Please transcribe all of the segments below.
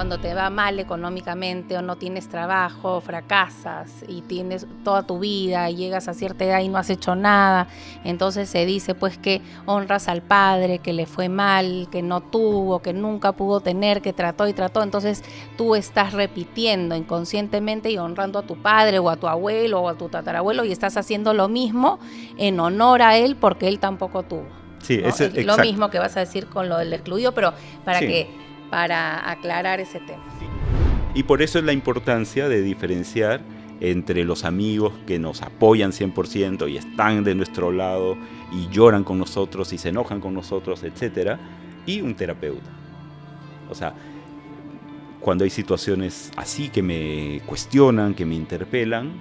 cuando te va mal económicamente o no tienes trabajo, fracasas y tienes toda tu vida y llegas a cierta edad y no has hecho nada, entonces se dice pues que honras al padre, que le fue mal, que no tuvo, que nunca pudo tener, que trató y trató. Entonces tú estás repitiendo inconscientemente y honrando a tu padre o a tu abuelo o a tu tatarabuelo y estás haciendo lo mismo en honor a él porque él tampoco tuvo, Sí, ¿no? ese, Es lo exacto. mismo que vas a decir con lo del excluido, pero Sí. para aclarar ese tema. Y por eso es la importancia de diferenciar entre los amigos que nos apoyan 100% y están de nuestro lado y lloran con nosotros y se enojan con nosotros, etcétera, y un terapeuta. O sea, cuando hay situaciones así que me cuestionan, que me interpelan,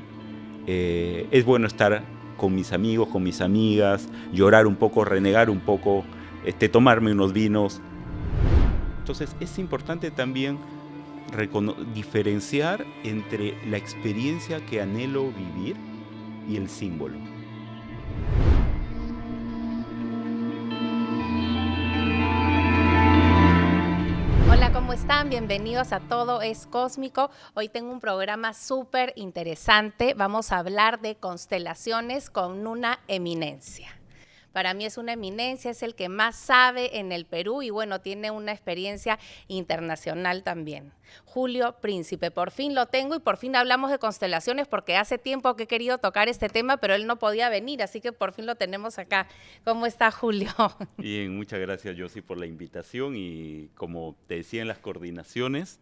es bueno estar con mis amigos, con mis amigas, llorar un poco, renegar un poco, tomarme unos vinos. Entonces es importante también diferenciar entre la experiencia que anhelo vivir y el símbolo. Hola, ¿cómo están? Bienvenidos a Todo es Cósmico. Hoy tengo un programa súper interesante. Vamos a hablar de constelaciones con una eminencia. Para mí es una eminencia, es el que más sabe en el Perú y bueno, tiene una experiencia internacional también. Julio Príncipe, por fin lo tengo y por fin hablamos de constelaciones porque hace tiempo que he querido tocar este tema, pero él no podía venir, así que por fin lo tenemos acá. ¿Cómo está, Julio? Bien, muchas gracias, Josie, por la invitación y como te decía en las coordinaciones,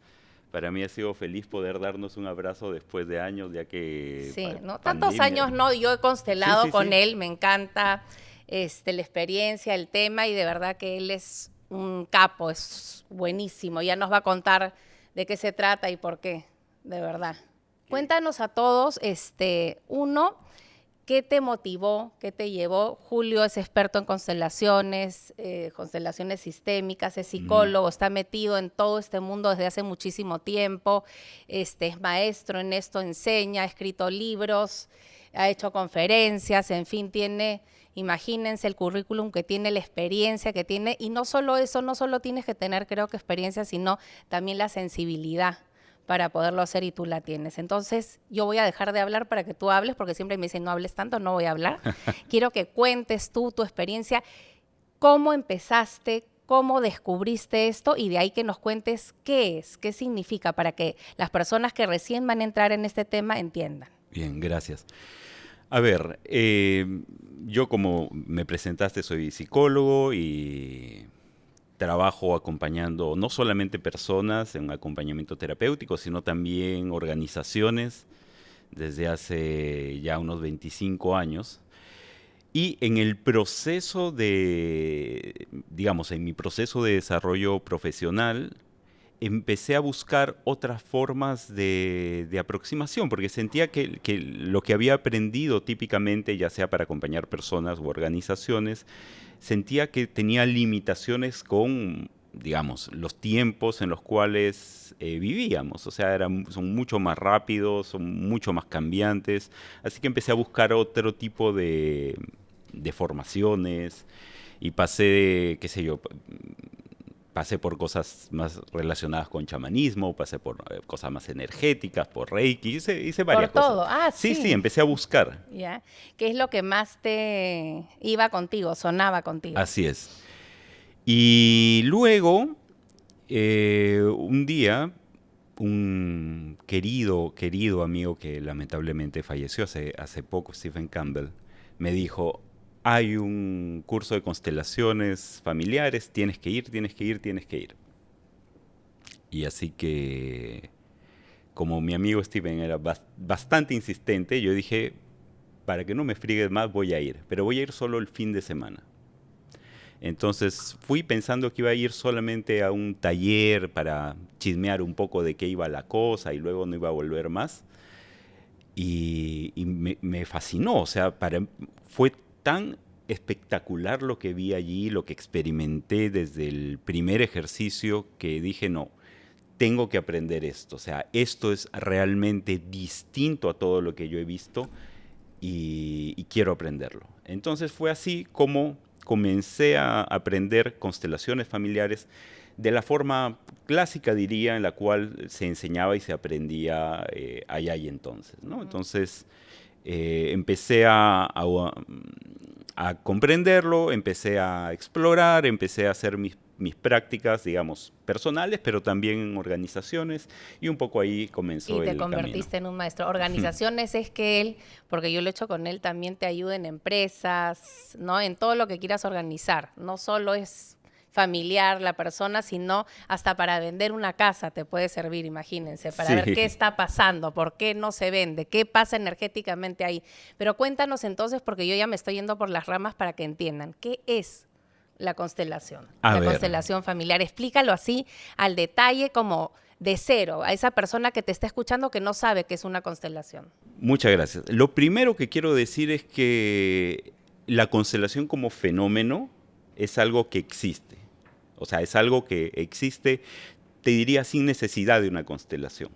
para mí ha sido feliz poder darnos un abrazo después de años, ya que Sí, no tantos pandemia. años no, yo he Sí, constelado sí, con sí. él, me encanta la experiencia, el tema y de verdad que él es un capo, es buenísimo, ya nos va a contar de qué se trata y por qué, de verdad. Cuéntanos a todos, uno, ¿qué te motivó? ¿Qué te llevó? Julio es experto en constelaciones sistémicas, es psicólogo, está metido en todo este mundo desde hace muchísimo tiempo, es maestro en esto, enseña, ha escrito libros, ha hecho conferencias, en fin, tiene, imagínense el currículum que tiene, la experiencia que tiene, y no solo eso, no solo tienes que tener, creo que experiencia, sino también la sensibilidad para poderlo hacer y tú la tienes. Entonces, yo voy a dejar de hablar para que tú hables, porque siempre me dicen, no hables tanto, no voy a hablar. Quiero que cuentes tú tu experiencia, cómo empezaste, cómo descubriste esto y de ahí que nos cuentes qué es, qué significa, para que las personas que recién van a entrar en este tema entiendan. Bien, gracias. A ver, yo como me presentaste soy psicólogo y trabajo acompañando no solamente personas en un acompañamiento terapéutico, sino también organizaciones desde hace ya unos 25 años. Y en el proceso de, digamos, en mi proceso de desarrollo profesional, empecé a buscar otras formas de aproximación, porque sentía que lo que había aprendido típicamente, ya sea para acompañar personas u organizaciones, sentía que tenía limitaciones con, digamos, los tiempos en los cuales vivíamos. O sea, son mucho más rápidos, son mucho más cambiantes. Así que empecé a buscar otro tipo de formaciones y pasé, qué sé yo, pasé por cosas más relacionadas con chamanismo, pasé por cosas más energéticas, por Reiki, hice Por varias cosas. todo, ah, Sí, sí, sí, empecé a buscar. ¿ya? ¿Qué es lo que más te iba contigo, sonaba contigo? Así es. Y luego, un día, un querido amigo que lamentablemente falleció hace poco, Stephen Campbell, me dijo, hay un curso de constelaciones familiares, tienes que ir, tienes que ir, tienes que ir. Y así que, como mi amigo Steven era bastante insistente, yo dije, para que no me friegues más, voy a ir. Pero voy a ir solo el fin de semana. Entonces fui pensando que iba a ir solamente a un taller para chismear un poco de qué iba la cosa y luego no iba a volver más. Y me fascinó, o sea, fue tan espectacular lo que vi allí, lo que experimenté desde el primer ejercicio que dije, no, tengo que aprender esto. O sea, esto es realmente distinto a todo lo que yo he visto y quiero aprenderlo. Entonces fue así como comencé a aprender constelaciones familiares de la forma clásica, diría, en la cual se enseñaba y se aprendía allá y entonces, ¿no? Entonces, empecé a comprenderlo, empecé a explorar, empecé a hacer mis prácticas, digamos, personales, pero también en organizaciones, y un poco ahí comenzó Y te el camino. convertiste en un maestro. Organizaciones es que él, porque yo lo he hecho con él, también te ayuda en empresas, ¿no? En todo lo que quieras organizar. No solo es familiar la persona, sino hasta para vender una casa te puede servir, imagínense, para ver qué Sí. está pasando, por qué no se vende, qué pasa energéticamente ahí. Pero cuéntanos entonces, porque yo ya me estoy yendo por las ramas para que entiendan, ¿qué es la constelación? A La ver, constelación familiar. Explícalo así, al detalle, como de cero, a esa persona que te está escuchando que no sabe qué es una constelación. muchas gracias. Lo primero que quiero decir es que la constelación como fenómeno es algo que existe. O sea, es algo que existe, te diría, sin necesidad de una constelación.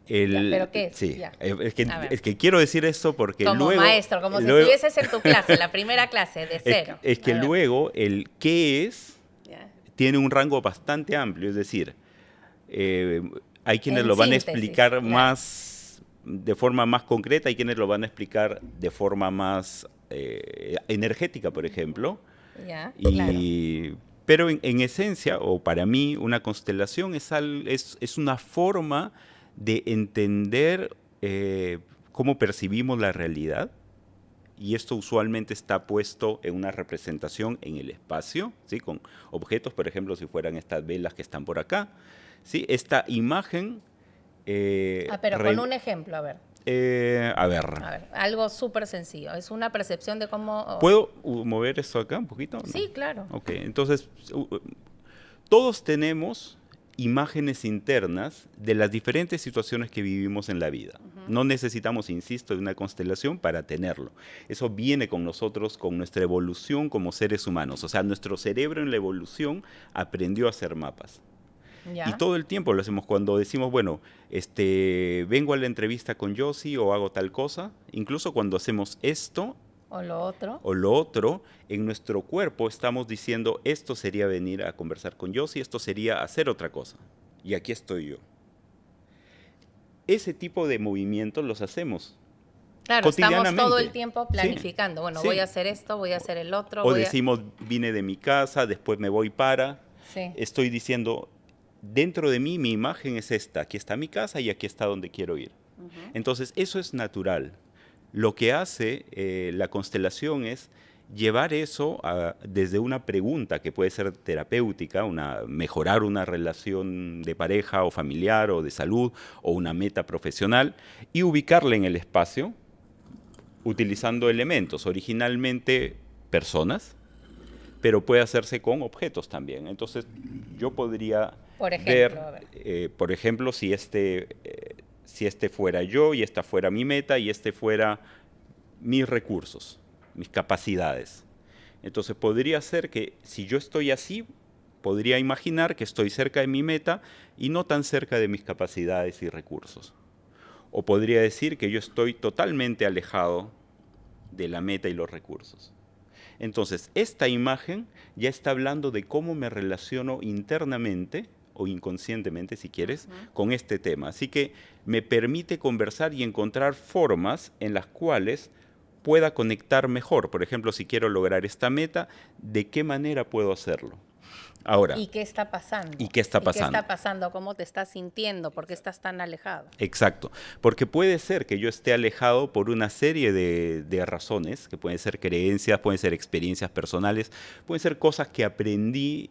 Ya, ¿pero qué es? Sí, Ya. A ver. es que quiero decir esto porque Como luego... maestro, como si luego estuvieses en tu clase, la primera clase, de cero. es que A ver. luego el qué es Ya. tiene un rango bastante amplio, es decir, hay quienes En lo van a síntesis, explicar claro. más de forma más concreta, hay quienes lo van a explicar de forma más energética, por ejemplo. Ya, claro. Pero en esencia, o para mí, una constelación es una forma de entender cómo percibimos la realidad, y esto usualmente está puesto en una representación en el espacio, ¿sí? Con objetos, por ejemplo, si fueran estas velas que están por acá, ¿sí? Esta imagen... Pero con un ejemplo, a ver, a ver, algo súper sencillo. Es una percepción de cómo... ¿puedo mover esto acá un poquito? No. Sí, claro. Ok, entonces, todos tenemos imágenes internas de las diferentes situaciones que vivimos en la vida. No necesitamos, insisto, de una constelación para tenerlo. Eso viene con nosotros, con nuestra evolución como seres humanos. O sea, nuestro cerebro en la evolución aprendió a hacer mapas. Ya. Y todo el tiempo lo hacemos cuando decimos, bueno, vengo a la entrevista con Josie o hago tal cosa. Incluso cuando hacemos esto O lo otro. o lo otro, en nuestro cuerpo estamos diciendo, esto sería venir a conversar con Josie, esto sería hacer otra cosa. Y aquí estoy yo. Ese tipo de movimientos los hacemos Claro, estamos todo el cotidianamente. tiempo Sí, planificando. Bueno, sí. voy a hacer esto, voy a hacer el otro. O decimos, vine de mi casa, después me voy para. Sí. Estoy diciendo, dentro de mí mi imagen es esta, aquí está mi casa y aquí está donde quiero ir. Entonces, eso es natural. Lo que hace la constelación es llevar eso desde una pregunta que puede ser terapéutica, mejorar una relación de pareja o familiar o de salud o una meta profesional, y ubicarla en el espacio utilizando elementos, originalmente personas, pero puede hacerse con objetos también. Entonces, yo podría Por ejemplo, a ver. por ejemplo, si este fuera yo y esta fuera mi meta y este fuera mis recursos, mis capacidades. Entonces, podría ser que si yo estoy así, podría imaginar que estoy cerca de mi meta y no tan cerca de mis capacidades y recursos. O podría decir que yo estoy totalmente alejado de la meta y los recursos. Entonces, esta imagen ya está hablando de cómo me relaciono internamente o inconscientemente, si quieres, con este tema. Así que me permite conversar y encontrar formas en las cuales pueda conectar mejor. Por ejemplo, si quiero lograr esta meta, ¿de qué manera puedo hacerlo? Ahora, ¿Y qué está pasando? ¿y qué está ¿Y pasando? qué está pasando? ¿Cómo te estás sintiendo? ¿Por qué estás tan alejado? Exacto, porque puede ser que yo esté alejado por una serie de razones, que pueden ser creencias, pueden ser experiencias personales, pueden ser cosas que aprendí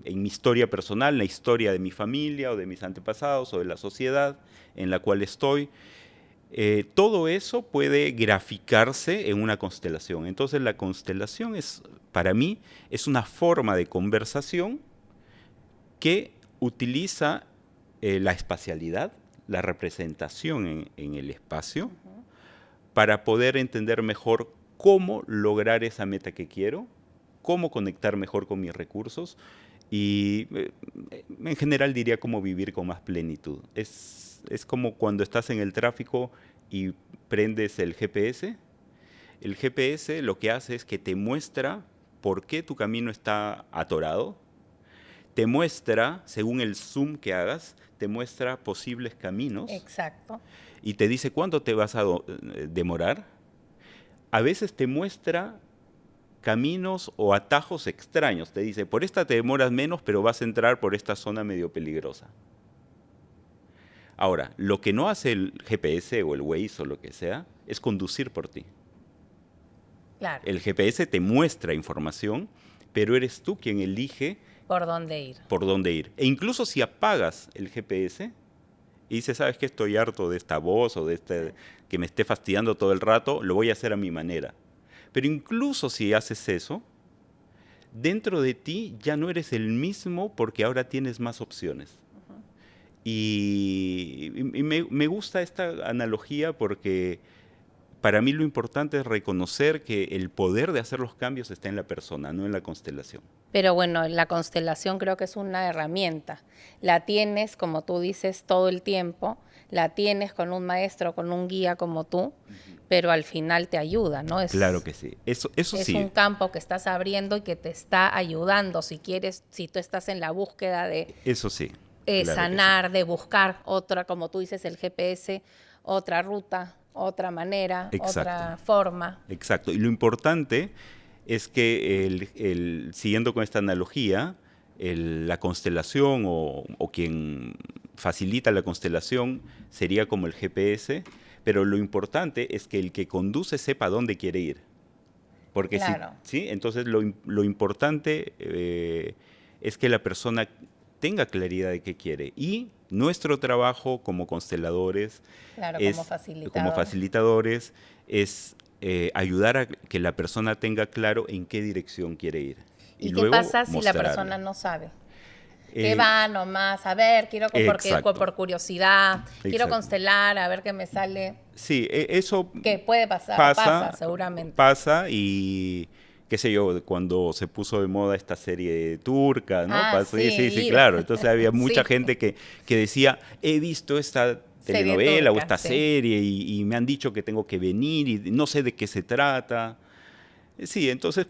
en mi historia personal, la historia de mi familia o de mis antepasados o de la sociedad en la cual estoy. Todo eso puede graficarse en una constelación. Entonces la constelación para mí, es una forma de conversación que utiliza la espacialidad, la representación en el espacio, para poder entender mejor cómo lograr esa meta que quiero, cómo conectar mejor con mis recursos y en general diría cómo vivir con más plenitud. Es como cuando estás en el tráfico y prendes el GPS. El GPS lo que hace es que te muestra por qué tu camino está atorado, te muestra, según el zoom que hagas, te muestra posibles caminos. Exacto. Y te dice cuánto te vas a demorar. A veces te muestra caminos o atajos extraños. Te dice, por esta te demoras menos, pero vas a entrar por esta zona medio peligrosa. Ahora, lo que no hace el GPS o el Waze o lo que sea, es conducir por ti. Claro. El GPS te muestra información, pero eres tú quien elige ¿Por dónde ir? por dónde ir. E incluso si apagas el GPS y dices, ¿sabes qué? Estoy harto de esta voz o de este que me esté fastidiando todo el rato, lo voy a hacer a mi manera. Pero incluso si haces eso, dentro de ti ya no eres el mismo porque ahora tienes más opciones. Y me gusta esta analogía porque para mí lo importante es reconocer que el poder de hacer los cambios está en la persona, no en la constelación. Pero bueno, la constelación creo que es una herramienta. La tienes, como tú dices, todo el tiempo, la tienes con un maestro, con un guía como tú, pero al final te ayuda, ¿no? Claro que sí. Eso es sí. un campo que estás abriendo y que te está ayudando si quieres, si tú estás en la búsqueda de Eso sí. Claro sanar, de buscar otra, como tú dices, el GPS, otra ruta, otra manera, Exacto. otra forma. Exacto. Y lo importante es que, siguiendo con esta analogía, la constelación o quien facilita la constelación sería como el GPS, pero lo importante es que el que conduce sepa dónde quiere ir. Porque Claro. ¿sí? Entonces lo importante es que la persona tenga claridad de qué quiere. Y nuestro trabajo como consteladores, Claro, como facilitadores, es ayudar a que la persona tenga claro en qué dirección quiere ir. ¿Y qué luego pasa si la mostrarle. persona no sabe? Que va nomás, a ver, quiero por curiosidad, quiero Exacto. constelar, a ver qué me sale. Sí, eso Que puede pasar, pasa seguramente. Pasa y qué sé yo, cuando se puso de moda esta serie turca, ¿no? Sí, claro. Entonces había mucha Sí. gente que decía, he visto esta telenovela o esta serie y me han dicho que tengo que venir y no sé de qué se trata. Sí, entonces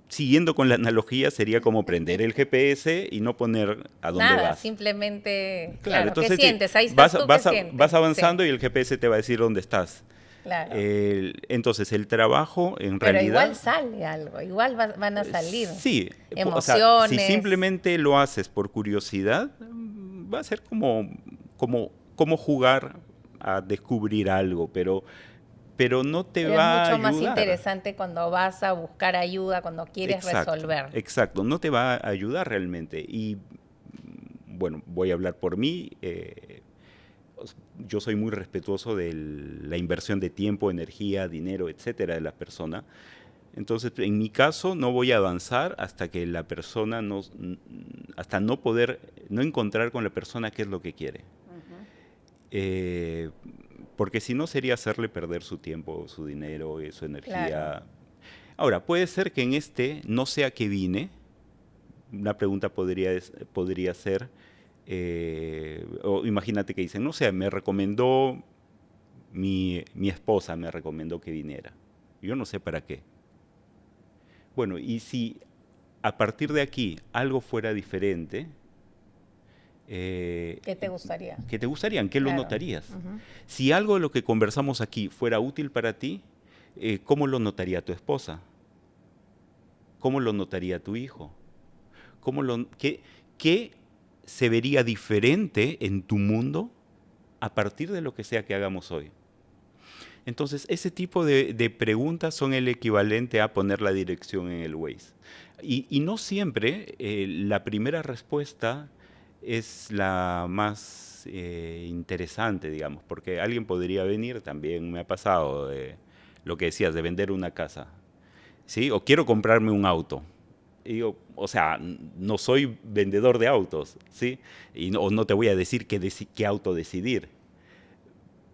siguiendo con la analogía, sería como prender el GPS y no poner a dónde vas. Simplemente, Claro, entonces, ¿qué sientes? Ahí estás tú, ¿qué sientes? Vas avanzando y el GPS te va a decir dónde estás. Claro. Entonces, el trabajo en Pero realidad... igual sale algo, igual van a salir. Sí. Emociones. O sea, si simplemente lo haces por curiosidad, va a ser como jugar a descubrir algo, pero no te va a ayudar. Es mucho más interesante cuando vas a buscar ayuda, cuando quieres resolver. Exacto, no te va a ayudar realmente. Y bueno, voy a hablar por mí. Yo soy muy respetuoso de la inversión de tiempo, energía, dinero, etcétera, de la persona. Entonces, en mi caso, no voy a avanzar hasta que la persona hasta no encontrar con la persona qué es lo que quiere. Porque si no sería hacerle perder su tiempo, su dinero y su energía. Claro. Ahora, puede ser que en no sea que vine. Una pregunta podría ser, o imagínate que dicen, no sé, me recomendó mi esposa, me recomendó que viniera. Yo no sé para qué. Bueno, y si a partir de aquí algo fuera diferente... ¿Qué te gustaría? ¿Qué te gustaría? ¿En qué lo notarías? Si algo de lo que conversamos aquí fuera útil para ti, ¿cómo lo notaría tu esposa? ¿Cómo lo notaría tu hijo? ¿Qué se vería diferente en tu mundo a partir de lo que sea que hagamos hoy? Entonces, ese tipo de preguntas son el equivalente a poner la dirección en el Waze. Y no siempre la primera respuesta es la más interesante, digamos, porque alguien podría venir, también me ha pasado, lo que decías, de vender una casa, ¿sí? O quiero comprarme un auto. Y digo, o sea, no soy vendedor de autos, ¿sí? O no te voy a decir qué auto decidir.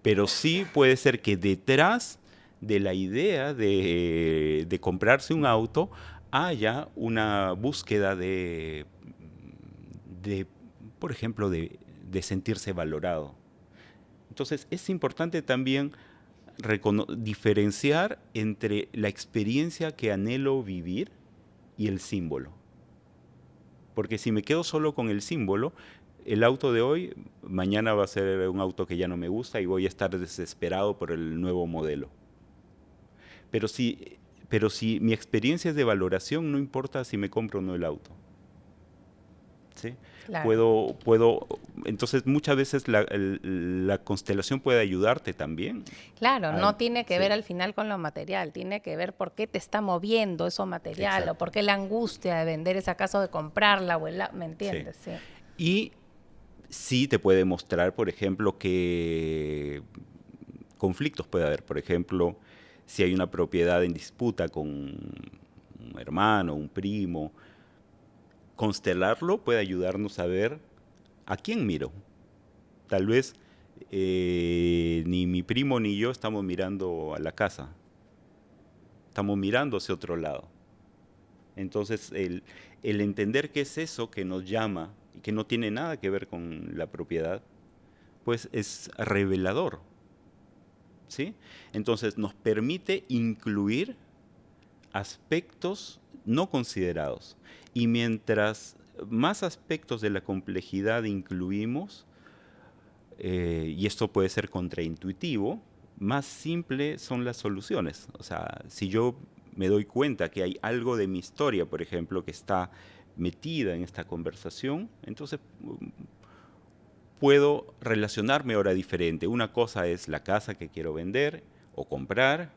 Pero sí puede ser que detrás de la idea de comprarse un auto haya una búsqueda por ejemplo, de sentirse valorado. Entonces, es importante también diferenciar entre la experiencia que anhelo vivir y el símbolo. Porque si me quedo solo con el símbolo, el auto de hoy, mañana va a ser un auto que ya no me gusta y voy a estar desesperado por el nuevo modelo. Pero si mi experiencia es de valoración, no importa si me compro o no el auto. ¿Sí? Claro. Entonces muchas veces la constelación puede ayudarte también. Claro, no tiene que Sí, ver al final con lo material, tiene que ver por qué te está moviendo eso material o exacto. por qué la angustia de vender esa casa o de comprarla, ¿me Sí. entiendes? Sí. Y sí te puede mostrar, por ejemplo, que conflictos puede haber. Por ejemplo, si hay una propiedad en disputa con un hermano, un primo, constelarlo puede ayudarnos a ver a quién miro. Tal vez ni mi primo ni yo estamos mirando a la casa, estamos mirando hacia otro lado. Entonces, el entender qué es eso que nos llama y que no tiene nada que ver con la propiedad, pues es revelador, ¿sí? Entonces, nos permite incluir aspectos no considerados. Y mientras más aspectos de la complejidad incluimos, y esto puede ser contraintuitivo, más simples son las soluciones. O sea, si yo me doy cuenta que hay algo de mi historia, por ejemplo, que está metida en esta conversación, entonces puedo relacionarme ahora diferente. Una cosa es la casa que quiero vender o comprar,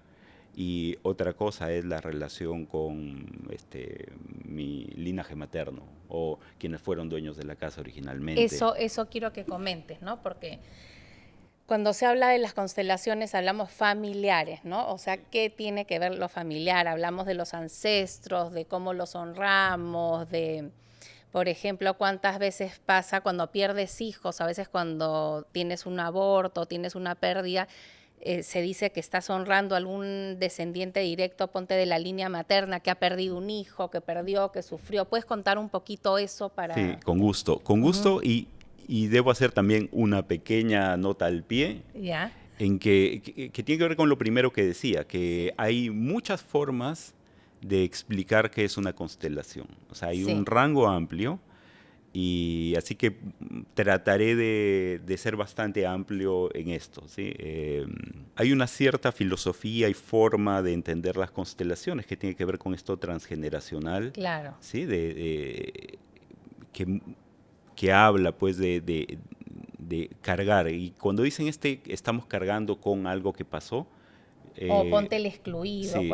y otra cosa es la relación con mi linaje materno o quienes fueron dueños de la casa originalmente. Eso quiero que comentes, ¿no? Porque cuando se habla de las constelaciones hablamos familiares, ¿no? O sea, ¿qué tiene que ver lo familiar? Hablamos de los ancestros, de cómo los honramos, de, por ejemplo, cuántas veces pasa cuando pierdes hijos, a veces cuando tienes un aborto, tienes una pérdida, se dice que estás honrando a algún descendiente directo, ponte de la línea materna, que ha perdido un hijo, que perdió, que sufrió. ¿Puedes contar un poquito eso Sí, para...? con Ujú. gusto y debo hacer también una pequeña nota al pie ¿Ya? en que tiene que ver con lo primero que decía, que hay muchas formas de explicar qué es una constelación. O sea, hay un Sí. rango amplio y así que trataré de ser bastante amplio en esto, ¿sí? Hay una cierta filosofía y forma de entender las constelaciones que tiene que ver con esto transgeneracional, Claro. ¿sí? Que, que habla pues de cargar. Y cuando dicen estamos cargando con algo que pasó, O eh, ponte el excluido, sí,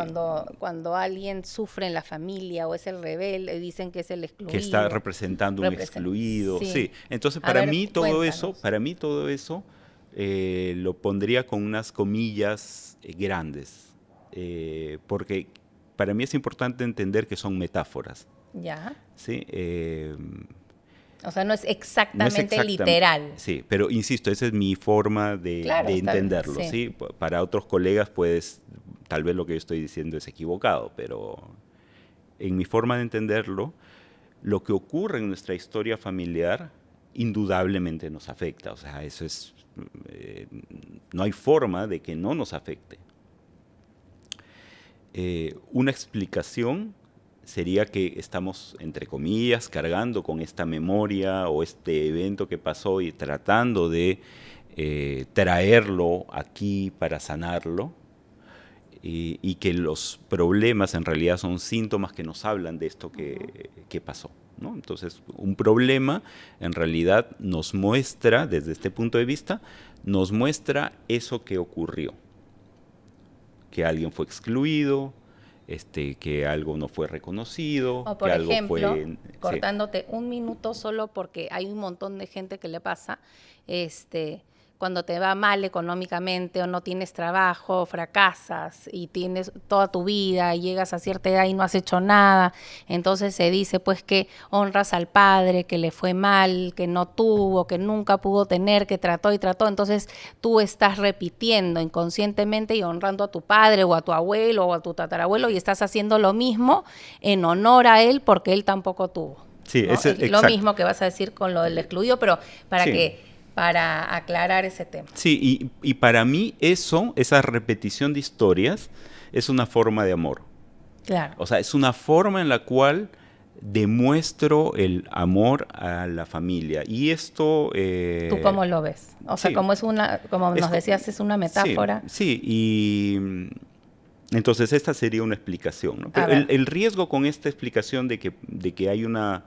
cuando alguien sufre en la familia o es el rebelde, dicen que es el que está excluido. representando un excluido, Sí. sí. Entonces A ver, cuéntanos. para mí todo eso lo pondría con unas comillas grandes, porque para mí es importante entender que son metáforas, Ya. ¿sí? O sea, no es No es exactamente exactamente, literal. sí, pero insisto, esa es mi forma Claro, de está bien. entenderlo, Sí. ¿sí? Para otros colegas, pues, tal vez lo que yo estoy diciendo es equivocado, pero en mi forma de entenderlo, lo que ocurre en nuestra historia familiar indudablemente nos afecta. O sea, eso es, no hay forma de que no nos afecte. Una explicación sería que estamos, entre comillas, cargando con esta memoria o este evento que pasó y tratando de traerlo aquí para sanarlo, y que los problemas en realidad son síntomas que nos hablan de esto que pasó, ¿no? Entonces, un problema en realidad nos muestra, desde este punto de vista, nos muestra eso que ocurrió, que alguien fue excluido, que algo no fue reconocido, O que por algo ejemplo, fue... Sí, cortándote un minuto solo porque hay un montón de gente que le pasa, cuando te va mal económicamente o no tienes trabajo, fracasas y tienes toda tu vida y llegas a cierta edad y no has hecho nada, entonces se dice pues que honras al padre, que le fue mal, que no tuvo, que nunca pudo tener, que trató y trató, entonces tú estás repitiendo inconscientemente y honrando a tu padre o a tu abuelo o a tu tatarabuelo y estás haciendo lo mismo en honor a él porque él tampoco tuvo, sí, ¿no? Es lo exacto. mismo que vas a decir con lo del excluido, pero Sí, para aclarar ese tema. sí, y para mí eso, esa repetición de historias, es una forma de amor. Claro. O sea, es una forma en la cual demuestro el amor a la familia. Y esto... ¿Tú cómo lo ves? O sea, sí, como como nos decías, es una metáfora. Sí, y entonces esta sería una explicación, ¿no? A Pero ver. el riesgo con esta explicación de que hay una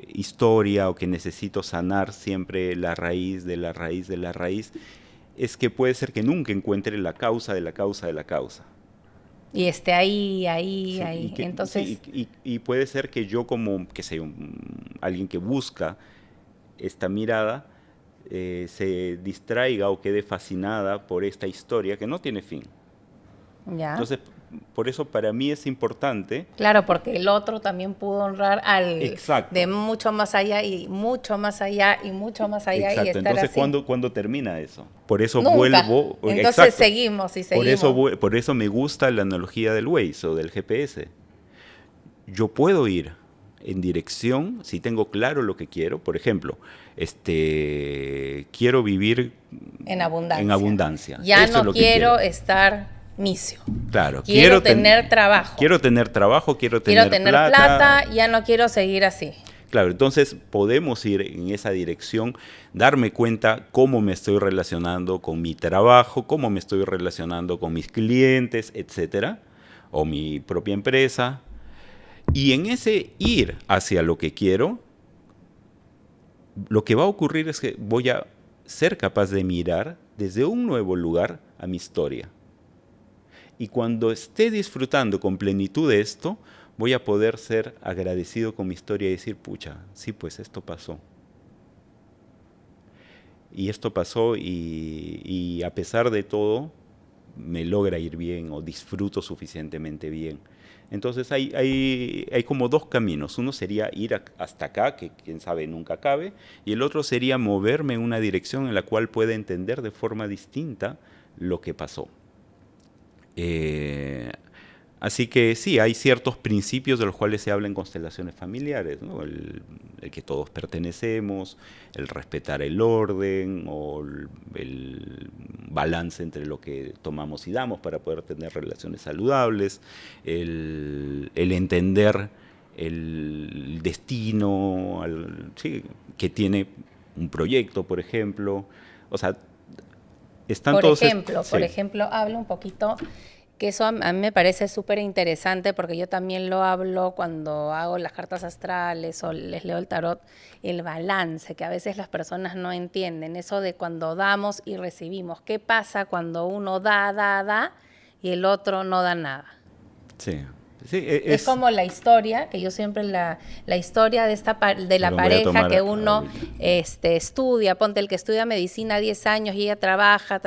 historia o que necesito sanar siempre la raíz de la raíz de la raíz, es que puede ser que nunca encuentre la causa de la causa de la causa. Y esté ahí, Sí, ahí. Entonces, y puede ser que yo como, que sé, alguien que busca esta mirada, se distraiga o quede fascinada por esta historia que no tiene fin. ya. Entonces, por eso para mí es importante. Claro, porque el otro también pudo honrar al Exacto, de mucho más allá y mucho más allá y mucho más allá y exacto. estar Entonces, así. ¿cuándo termina eso? Por eso Nunca. vuelvo. Entonces Exacto. seguimos y seguimos. Por eso me gusta la analogía del Waze o del GPS. Yo puedo ir en dirección si tengo claro lo que quiero. Por ejemplo, quiero vivir En abundancia. en abundancia. Ya Eso es no lo que quiero estar misio. Claro, Quiero tener trabajo. Quiero tener trabajo, quiero Quiero tener tener plata, ya no quiero seguir así. Claro, entonces podemos ir en esa dirección, darme cuenta cómo me estoy relacionando con mi trabajo, cómo me estoy relacionando con mis clientes, etcétera, o mi propia empresa. Y en ese ir hacia lo que quiero, lo que va a ocurrir es que voy a ser capaz de mirar desde un nuevo lugar a mi historia. Y cuando esté disfrutando con plenitud de esto, voy a poder ser agradecido con mi historia y decir, pucha, sí, pues esto pasó. Y esto pasó y a pesar de todo, me logra ir bien o disfruto suficientemente bien. Entonces hay como dos caminos. Uno sería ir hasta acá, que quién sabe nunca acabe, y el otro sería moverme en una dirección en la cual pueda entender de forma distinta lo que pasó. Así que sí, hay ciertos principios de los cuales se habla en constelaciones familiares, ¿no? El que todos pertenecemos, el respetar el orden o el balance entre lo que tomamos y damos para poder tener relaciones saludables, el entender el destino sí, que tiene un proyecto, por ejemplo. O sea, están Por todos... ejemplo, hablo un poquito, que eso a mí me parece súper interesante porque yo también lo hablo cuando hago las cartas astrales o les leo el tarot, el balance, que a veces las personas no entienden, eso de cuando damos y recibimos. ¿Qué pasa cuando uno da y el otro no da nada? Sí. Sí, es como la historia, que yo siempre la historia de la pareja que uno estudia, ponte el que estudia medicina 10 años y ella trabaja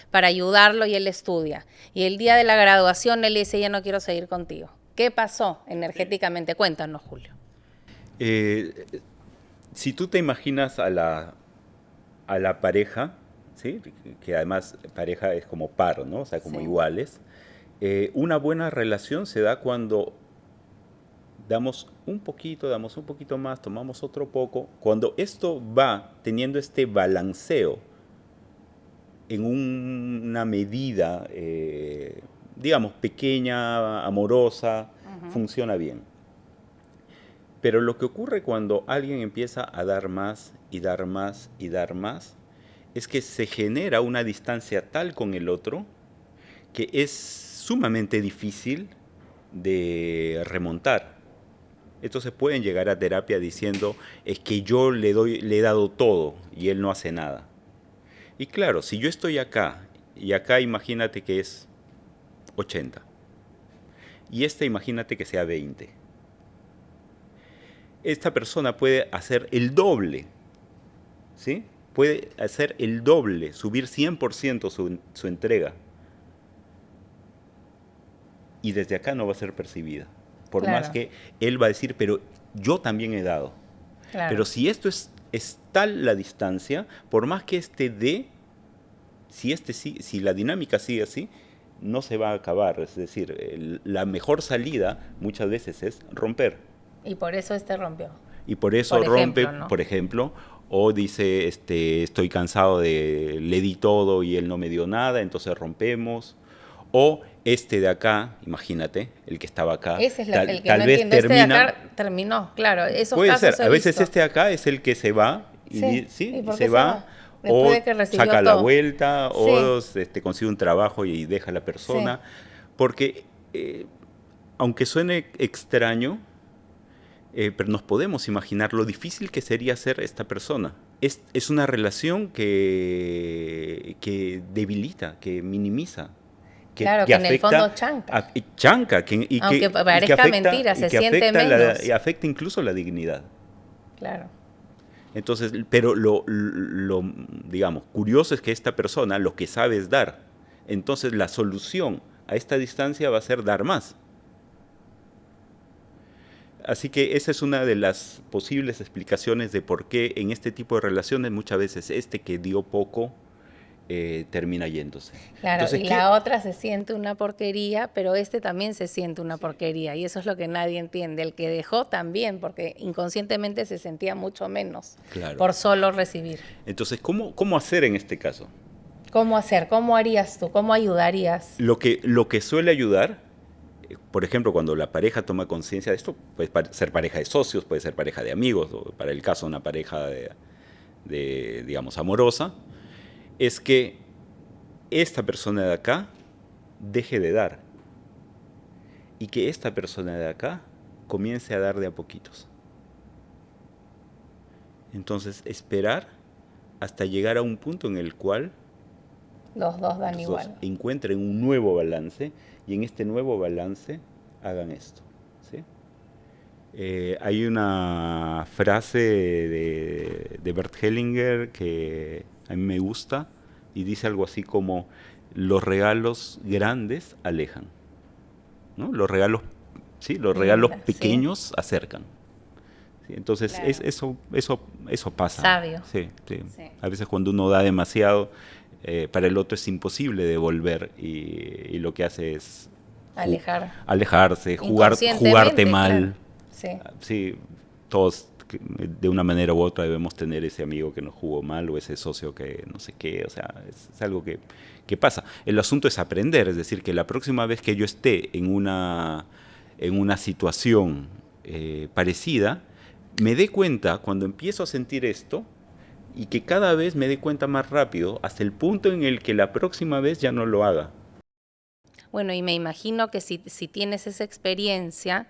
para ayudarlo y él estudia. Y el día de la graduación él dice, ya no quiero seguir contigo. ¿Qué pasó energéticamente? Cuéntanos, Julio. Si tú te imaginas a la pareja, ¿sí? Que además pareja es como par, ¿no? O sea, como iguales. Una buena relación se da cuando damos un poquito más, tomamos otro poco. Cuando esto va teniendo este balanceo en una medida, digamos, pequeña, amorosa, funciona bien. Pero lo que ocurre cuando alguien empieza a dar más y dar más y dar más, es que se genera una distancia tal con el otro que es sumamente difícil de remontar. Entonces pueden llegar a terapia diciendo, es que yo le he dado todo y él no hace nada. Y claro, si yo estoy acá, y acá imagínate que es 80, y imagínate que sea 20. Esta persona puede hacer el doble, ¿sí? Puede hacer el doble, subir 100% su entrega. Y desde acá no va a ser percibida. Por más que él va a decir, pero yo también he dado. Claro. Pero si esto es tal la distancia, por más que dé, si la dinámica sigue así, no se va a acabar. Es decir, la mejor salida muchas veces es romper. Y por eso rompió. Y por eso rompe, ¿no? Por ejemplo, o dice, estoy cansado le di todo y él no me dio nada, entonces rompemos. O este de acá, imagínate, el que estaba acá, Ese es el que tal no vez entiendo. Este de termina, acá terminó, claro. Esos puede casos ser, he a veces visto. este de acá es el que se va, Sí. sí, ¿Y y por se qué se va, va? Después o de que recibió saca la todo. vuelta, Sí, o consigue un trabajo y deja a la sí. persona, porque aunque suene extraño, pero nos podemos imaginar lo difícil que sería ser esta persona. Es una relación que debilita, que minimiza, Claro, que que en el afecta fondo chanca. a, chanca Aunque parezca mentira, y se que siente afecta, y menos. afecta incluso la dignidad. Claro. Entonces, pero digamos, curioso es que esta persona lo que sabe es dar. Entonces, la solución a esta distancia va a ser dar más. Así que esa es una de las posibles explicaciones de por qué en este tipo de relaciones muchas veces este que dio poco termina yéndose. Claro, Entonces, y la otra se siente una porquería, pero este también se siente una porquería, y eso es lo que nadie entiende. El que dejó también, porque inconscientemente se sentía mucho menos claro. por solo recibir. Entonces, ¿cómo hacer en este caso? ¿Cómo hacer? ¿Cómo harías tú? ¿Cómo ayudarías? Lo que suele ayudar, por ejemplo, cuando la pareja toma conciencia de esto, puede ser pareja de socios, puede ser pareja de amigos, o para el caso una pareja digamos, amorosa, es que esta persona de acá deje de dar y que esta persona de acá comience a dar de a poquitos. Entonces, esperar hasta llegar a un punto en el cual Los dos dan los dos igual. encuentren un nuevo balance y en este nuevo balance hagan esto. ¿Sí? Hay una frase de Bert Hellinger que a mí me gusta y dice algo así como: los regalos grandes alejan, ¿no? Los regalos Linda, sí. pequeños acercan. ¿Sí? Entonces, Claro. eso pasa. Sabio. Sí, sí. Sí. A veces cuando uno da demasiado, para el otro es imposible devolver y lo que hace es Alejar. alejarse, jugarte Inconscientemente, claro. mal. Sí. Sí, todos de una manera u otra debemos tener ese amigo que nos jugó mal o ese socio que no sé qué, o sea, es algo que pasa. El asunto es aprender, es decir, que la próxima vez que yo esté en una situación parecida, me dé cuenta cuando empiezo a sentir esto y que cada vez me dé cuenta más rápido hasta el punto en el que la próxima vez ya no lo haga. Bueno, y me imagino que si tienes esa experiencia,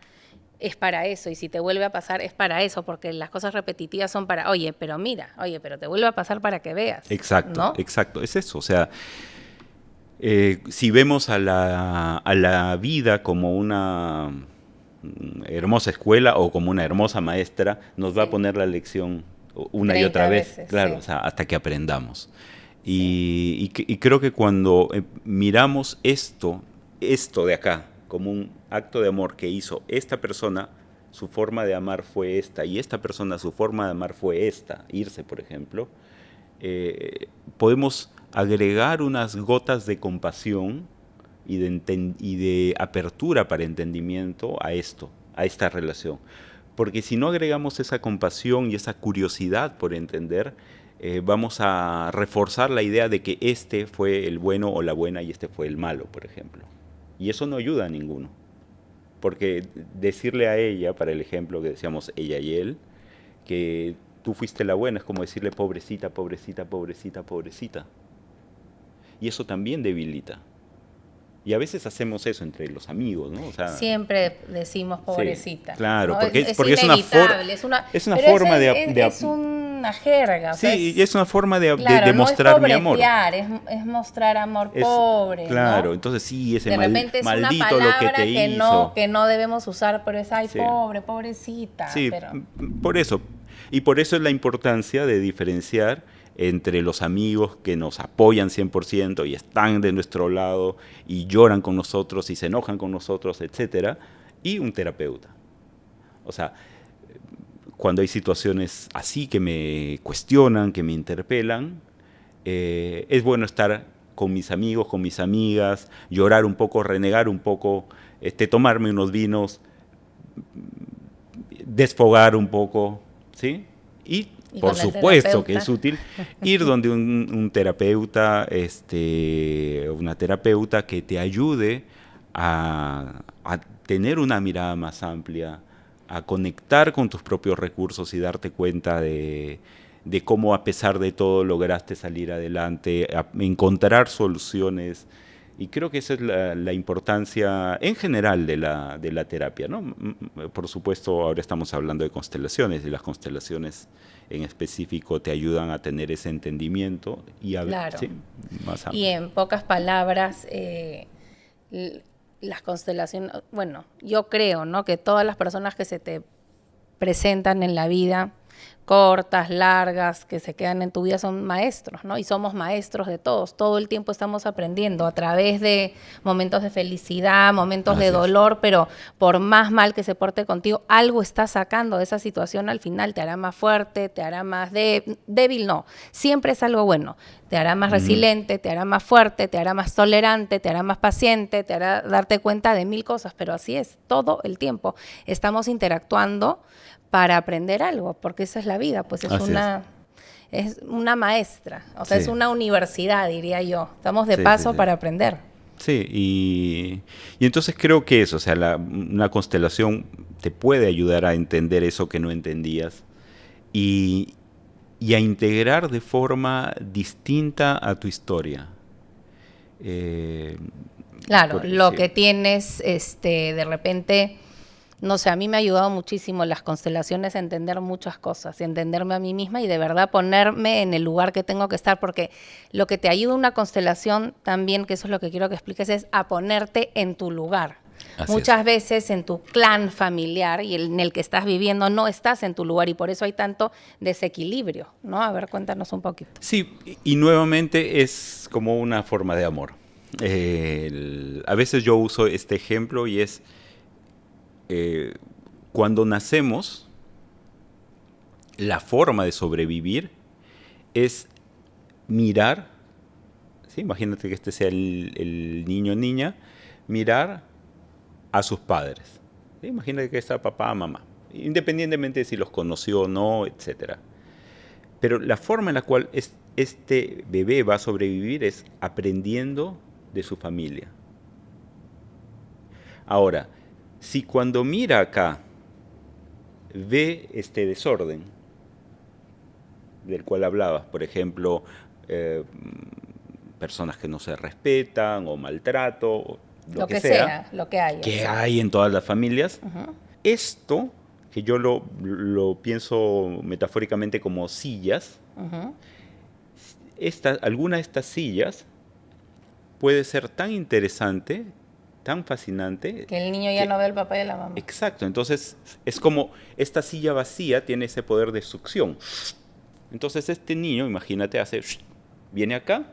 es para eso, y si te vuelve a pasar, es para eso, porque las cosas repetitivas son para, oye, pero mira, oye, pero te vuelve a pasar para que veas, Exacto, ¿no? exacto, es eso, o sea, si vemos a la vida como una hermosa escuela o como una hermosa maestra, nos va a Sí. poner la lección una y otra 30 vez, veces, claro, sí. o sea, hasta que aprendamos. Sí. Y creo que cuando miramos esto de acá, como un acto de amor que hizo esta persona, su forma de amar fue esta, y esta persona su forma de amar fue esta, irse, por ejemplo, podemos agregar unas gotas de compasión y de apertura para entendimiento a esto, a esta relación. Porque si no agregamos esa compasión y esa curiosidad por entender, vamos a reforzar la idea de que este fue el bueno o la buena y este fue el malo, por ejemplo. Y eso no ayuda a ninguno. Porque decirle a ella, para el ejemplo que decíamos ella y él, que tú fuiste la buena, es como decirle pobrecita, pobrecita, pobrecita, pobrecita. Y eso también debilita. Y a veces hacemos eso entre los amigos, ¿no? O sea, Siempre decimos sí, pobrecita, claro, ¿no? porque Es es una inevitable, es una pero eso forma es una jerga, o sea, sí, es una forma de claro, no es mostrar mi amor. pobretear, es mostrar amor Es, pobre, claro, ¿no? entonces sí, ese De repente es una maldito lo que palabra te hizo. que no debemos usar, pero es, ay, Sí. pobre, pobrecita, Sí, pero por eso. Y por eso es la importancia de diferenciar entre los amigos que nos apoyan 100% y están de nuestro lado y lloran con nosotros y se enojan con nosotros, etcétera, y un terapeuta. O sea, cuando hay situaciones así que me cuestionan, que me interpelan, es bueno estar con mis amigos, con mis amigas, llorar un poco, renegar un poco, tomarme unos vinos, desfogar un poco, ¿sí? Y y por con el supuesto que terapeuta. es útil ir donde un terapeuta, una terapeuta que te ayude a tener una mirada más amplia, a conectar con tus propios recursos y darte cuenta de cómo a pesar de todo lograste salir adelante, a encontrar soluciones. Y creo que esa es la importancia en general de la terapia, ¿no? Por supuesto, ahora estamos hablando de constelaciones y las constelaciones en específico te ayudan a tener ese entendimiento y a Claro. sí, más Y amplio. en pocas palabras, las constelaciones, bueno, yo creo, ¿no? Que todas las personas que se te presentan en la vida, cortas, largas, que se quedan en tu vida, son maestros, ¿no? Y somos maestros de todos. Todo el tiempo estamos aprendiendo a través de momentos de felicidad, momentos de Así es. dolor, pero por más mal que se porte contigo, algo está sacando de esa situación al final. Te hará más fuerte, te hará más débil, no. Siempre es algo bueno. Te hará más resiliente, te hará más fuerte, te hará más tolerante, te hará más paciente, te hará darte cuenta de mil cosas, pero así es, todo el tiempo. Estamos interactuando para aprender algo, porque esa es la vida, pues Así es una maestra, o sea, es sí, una universidad, diría yo. Estamos de sí, sí, paso sí. para aprender. Sí, y entonces creo que eso, o sea, una constelación te puede ayudar a entender eso que no entendías y, y a integrar de forma distinta a tu historia. Eh, Claro, lo sí, que tienes, de repente, no sé, a mí me ha ayudado muchísimo las constelaciones a entender muchas cosas, y entenderme a mí misma y de verdad ponerme en el lugar que tengo que estar, porque lo que te ayuda una constelación también, que eso es lo que quiero que expliques, es a ponerte en tu lugar. así es. Muchas veces en tu clan familiar y en el que estás viviendo no estás en tu lugar y por eso hay tanto desequilibrio, ¿no? A ver, cuéntanos un poquito. Sí, y nuevamente es como una forma de amor. A veces yo uso este ejemplo y es eh, cuando nacemos, la forma de sobrevivir es mirar, ¿sí? Imagínate que este sea el niño o niña, mirar a sus padres. ¿Sí? Imagínate que está papá, mamá, independientemente de si los conoció o no, etcétera. Pero la forma en la cual este bebé va a sobrevivir es aprendiendo de su familia. Ahora, si cuando mira acá ve este desorden del cual hablabas, por ejemplo, eh, personas que no se respetan o maltrato, o lo que sea, Lo que haya, que sí. hay en todas las familias, esto, que yo lo pienso metafóricamente como sillas, Ujú. alguna de estas sillas puede ser tan interesante, tan fascinante, Que el niño ya que, no ve al papá y a la mamá. exacto, entonces es como esta silla vacía tiene ese poder de succión. Entonces este niño, imagínate, viene acá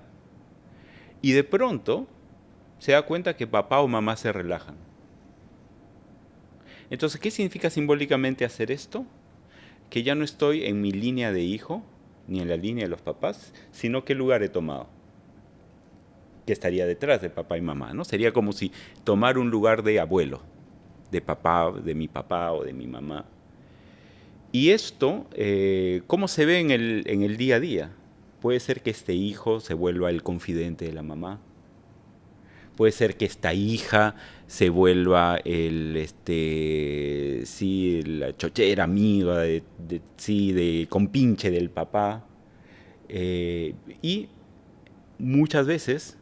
y de pronto se da cuenta que papá o mamá se relajan. Entonces, ¿qué significa simbólicamente hacer esto? Que ya no estoy en mi línea de hijo, ni en la línea de los papás, sino qué lugar he tomado, que estaría detrás de papá y mamá, ¿no? Sería como si tomar un lugar de abuelo, de papá, de mi papá o de mi mamá. Y esto, ¿cómo se ve en el día a día? Puede ser que este hijo se vuelva el confidente de la mamá. Puede ser que esta hija se vuelva sí, la chochera amiga, sí, de compinche del papá. Y muchas veces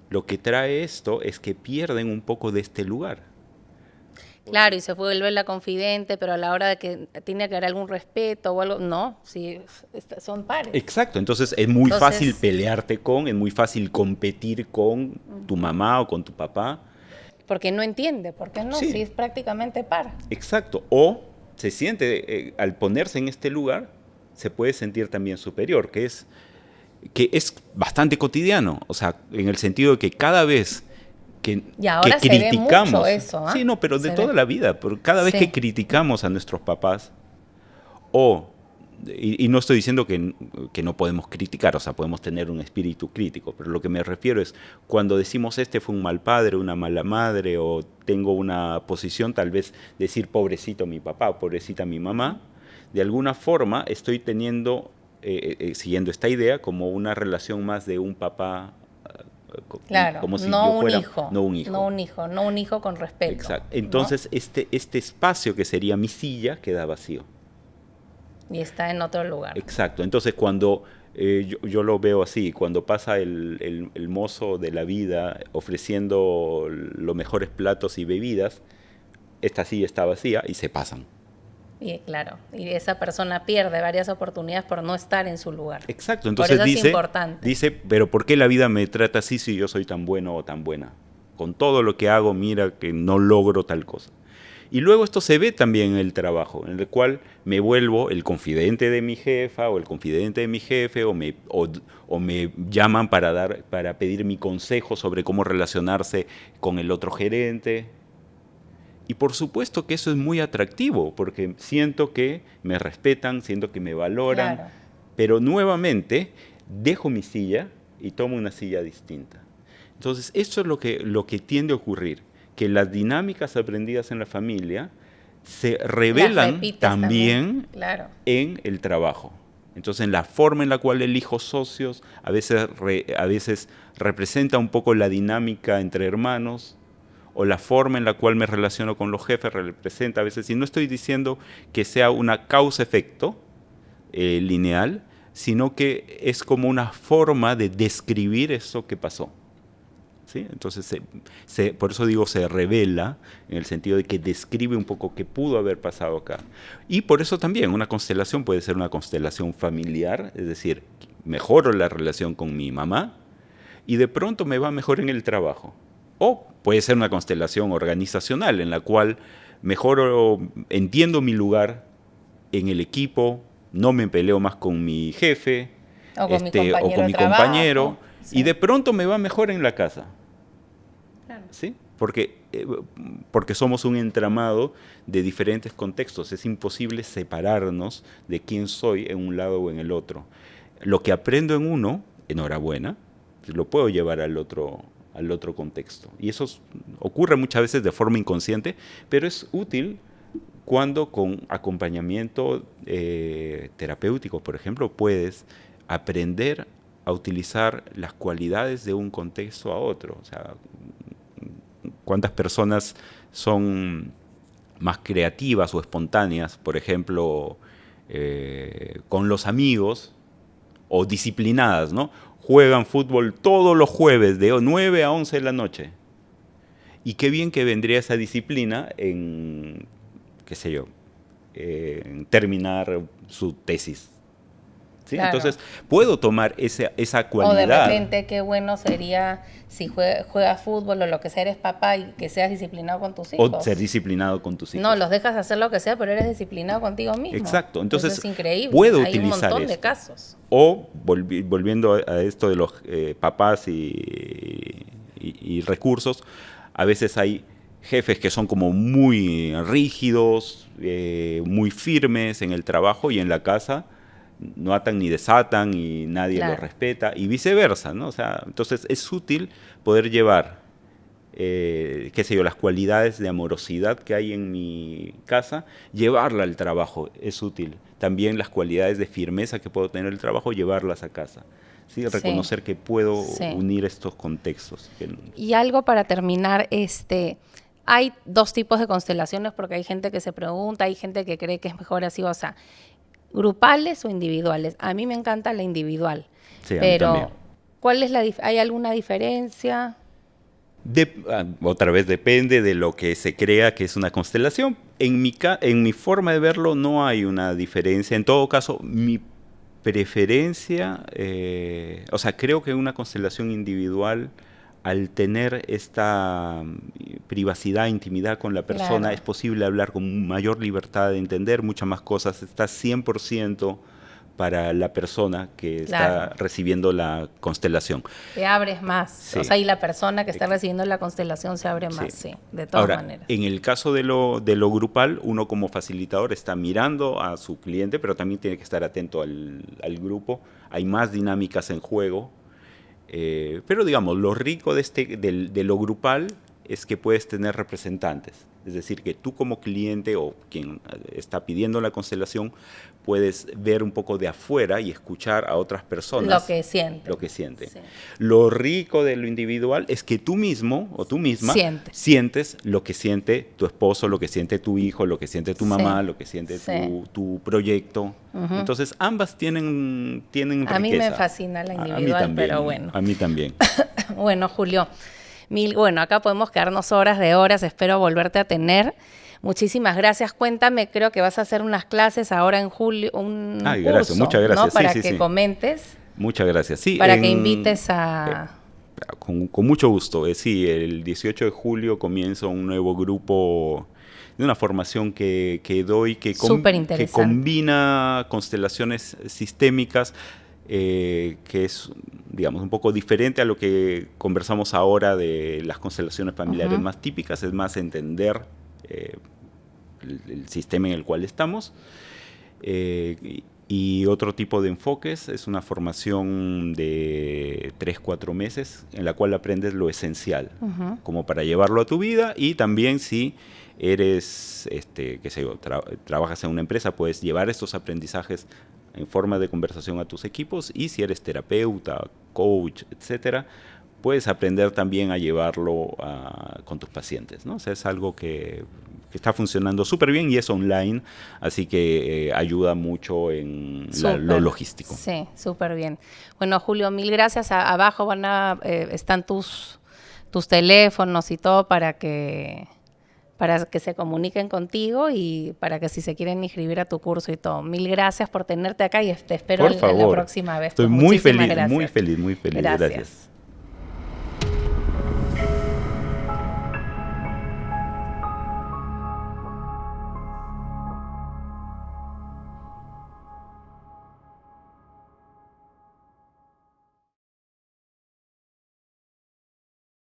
lo que trae esto es que pierden un poco de este lugar. Claro, y se vuelve la confidente, pero a la hora de que tiene que haber algún respeto o algo, no, sí, son pares. Exacto, entonces es muy fácil Entonces, pelearte es muy fácil competir con tu mamá o con tu papá. porque no entiende, ¿por qué no? Sí, Sí, es prácticamente par. exacto. O se siente, al ponerse en este lugar, se puede sentir también superior, que es bastante cotidiano. O sea, en el sentido de que cada vez Y que ahora se ve mucho criticamos, eso, sí, ¿ah? no, pero de Se ve. toda la vida, pero cada vez que Sí. criticamos a nuestros papás, o, y no estoy diciendo que no podemos criticar, o sea, podemos tener un espíritu crítico, pero lo que me refiero es cuando decimos este fue un mal padre, una mala madre, o tengo una posición, tal vez decir pobrecito mi papá, pobrecita mi mamá, de alguna forma estoy teniendo, siguiendo esta idea, como una relación más de un papá Claro, como si no yo un fuera, hijo, no un hijo. no un hijo con respeto. Exacto. ¿No? Entonces, este espacio que sería mi silla queda vacío. Y está en otro lugar. Exacto. Entonces, cuando yo lo veo así, cuando pasa el mozo de la vida ofreciendo los mejores platos y bebidas, esta silla está vacía y se pasan. Y claro, y esa persona pierde varias oportunidades por no estar en su lugar. Exacto. Por Entonces eso es importante. dice, pero ¿por qué la vida me trata así si yo soy tan bueno o tan buena? Con todo lo que hago, mira que no logro tal cosa. Y luego esto se ve también en el trabajo, en el cual me vuelvo el confidente de mi jefa o el confidente de mi jefe o me llaman para pedir mi consejo sobre cómo relacionarse con el otro gerente. Y por supuesto que eso es muy atractivo, porque siento que me respetan, siento que me valoran, Claro. pero nuevamente dejo mi silla y tomo una silla distinta. Entonces, eso es lo que tiende a ocurrir, que las dinámicas aprendidas en la familia se Las revelan repites también claro. en el trabajo. Entonces, en la forma en la cual elijo socios, a veces representa un poco la dinámica entre hermanos, o la forma en la cual me relaciono con los jefes representa a veces, y no estoy diciendo que sea una causa-efecto lineal, sino que es como una forma de describir eso que pasó. ¿Sí? Entonces, por eso digo se revela, en el sentido de que describe un poco qué pudo haber pasado acá. Y por eso también una constelación puede ser una constelación familiar, es decir, mejoro la relación con mi mamá y de pronto me va mejor en el trabajo. O puede ser una constelación organizacional en la cual mejoro, entiendo mi lugar en el equipo, no me peleo más con mi jefe o con mi compañero, Sí. y de pronto me va mejor en la casa. Claro. ¿Sí? Porque somos un entramado de diferentes contextos. Es imposible separarnos de quién soy en un lado o en el otro. Lo que aprendo en uno, enhorabuena, lo puedo llevar al otro contexto. Y eso ocurre muchas veces de forma inconsciente, pero es útil cuando con acompañamiento terapéutico, por ejemplo, puedes aprender a utilizar las cualidades de un contexto a otro. O sea, cuántas personas son más creativas o espontáneas, por ejemplo, con los amigos, o disciplinadas, ¿no? Juegan fútbol todos los jueves de 9 a 11 de la noche. Y qué bien que vendría esa disciplina en, qué sé yo, en terminar su tesis. ¿Sí? Claro. Entonces, puedo tomar esa cualidad. O de repente, qué bueno sería si juegas fútbol o lo que sea, eres papá y que seas disciplinado con tus hijos. O ser disciplinado con tus hijos. No, los dejas hacer lo que sea, pero eres disciplinado contigo mismo. Exacto. Entonces, eso es increíble. puedo Hay utilizar un montón esto. de casos. O, volviendo a esto de los papás y recursos, a veces hay jefes que son como muy rígidos, muy firmes en el trabajo y en la casa no atan ni desatan y nadie Claro. los respeta y viceversa, ¿no? O sea, entonces es útil poder llevar, qué sé yo, las cualidades de amorosidad que hay en mi casa, llevarla al trabajo es útil. También las cualidades de firmeza que puedo tener en el trabajo, llevarlas a casa. ¿Sí? Reconocer que puedo unir estos contextos. Y algo para terminar, hay dos tipos de constelaciones porque hay gente que se pregunta, hay gente que cree que es mejor así, o sea, grupales o individuales. A mí me encanta la individual, Sí, pero ¿cuál es ¿hay alguna diferencia? Otra vez depende de lo que se crea que es una constelación. En mi forma de verlo no hay una diferencia. En todo caso, mi preferencia, o sea, creo que una constelación individual, al tener esta privacidad, intimidad con la persona, Claro. es posible hablar con mayor libertad de entender muchas más cosas. Está 100% para la persona que está recibiendo la constelación. Te abres más, Sí. o sea, y la persona que está recibiendo la constelación se abre más, sí, de todas maneras. En el caso de lo grupal, uno como facilitador está mirando a su cliente, pero también tiene que estar atento al grupo. Hay más dinámicas en juego, pero digamos, lo rico de lo grupal es que puedes tener representantes. Es decir, que tú como cliente o quien está pidiendo la constelación puedes ver un poco de afuera y escuchar a otras personas. Lo que siente. Sí. Lo rico de lo individual es que tú mismo o tú misma sientes lo que siente tu esposo, lo que siente tu hijo, lo que siente tu mamá, lo que siente tu proyecto. Entonces, ambas tienen riqueza. A mí me fascina la individual, también, pero bueno. A mí también. Bueno, Julio, bueno, acá podemos quedarnos horas de horas, espero volverte a tener. Muchísimas gracias. Cuéntame, creo que vas a hacer unas clases ahora en julio, gracias, curso, muchas gracias. ¿no? Para que comentes. Muchas gracias. Sí, para que invites a... Con mucho gusto. Sí, el 18 de julio comienzo un nuevo grupo de una formación que doy que combina constelaciones sistémicas, que es, digamos, un poco diferente a lo que conversamos ahora de las constelaciones familiares más típicas. Es más entender el sistema en el cual estamos. Y otro tipo de enfoques es una formación de 3-4 meses en la cual aprendes lo esencial, como para llevarlo a tu vida, y también si eres, qué sé yo, trabajas en una empresa, puedes llevar estos aprendizajes en forma de conversación a tus equipos, y si eres terapeuta, coach, etcétera, puedes aprender también a llevarlo con tus pacientes, ¿no? O sea, es algo que está funcionando súper bien y es online, así que ayuda mucho en lo logístico. Sí, súper bien. Bueno, Julio, mil gracias. Abajo están tus teléfonos y todo para que se comuniquen contigo y para que si se quieren inscribir a tu curso y todo. Mil gracias por tenerte acá y te espero en la próxima vez. Estoy muy feliz. Gracias.